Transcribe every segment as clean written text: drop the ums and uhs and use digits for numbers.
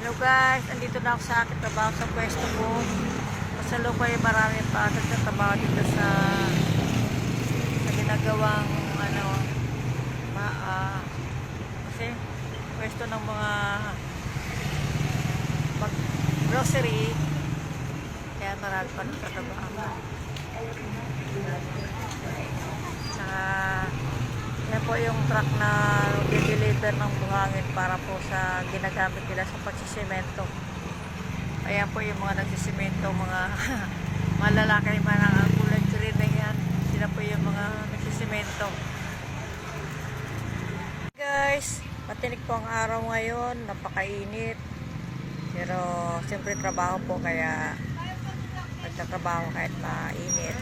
Hello guys, andito na ako sa aking trabaho sa pwesto ko. Kasalukay marami pa nagtatrabaho dito sa ginagawang kasi pwesto ng mga grocery, kaya marami pa nagtatrabaho. Yan po yung truck na i-deliver ng buhangin para po sa ginagamit nila sa pagsisemento. Ayan po yung mga nagsisemento, mga malalaki, mga kulay green na yan. Sila po yung mga nagsisemento. Guys, matinik po ang araw ngayon, napakainit. Pero siyempre trabaho po, kaya nagtatrabaho kahit mainit.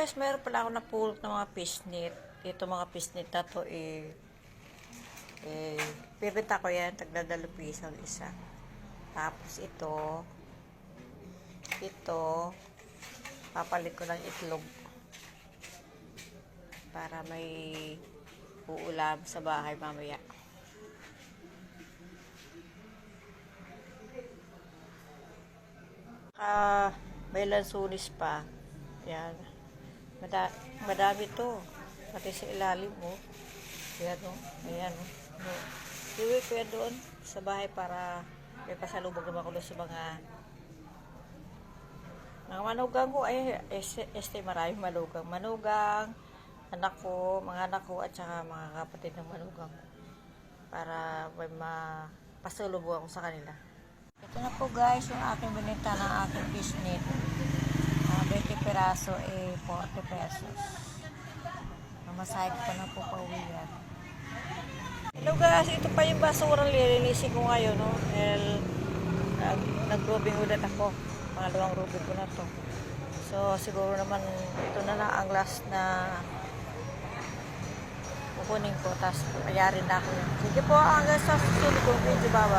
Guys, meron pala ako napulot ng mga pisnit. Ito mga pisnit na to bibenta ko yan, tagdadalo piso ang isa. Tapos ito papalit ko ng itlog para may uulam sa bahay mamaya. May lansunis pa yan. Madami to. Pati sa ilalim mo. Ayan o. Ayan o. Iwi ko yan doon sa bahay para may pasalubog naman ko doon sa mga manugang ko. Ay, maraming manugang. Manugang, anak ko, mga anak ko, at saka mga kapatid ng manugang. Para may pasalubog ako sa kanila. Ito na po guys, yung aking binenta ng aking bisnit. 20 peraso 40 pesos. Namasahe ko pa na po pauwi yan. Hello guys, ito pa yung basurang lilinisin ko ngayon, no? Nag-rubing ulit ako. Pangalawang rubing ko na to. So siguro naman ito na lang ang last na kukunin ko. Tapos ayarin na ako yun. Sige po, hanggang sa susunod ko video, baba.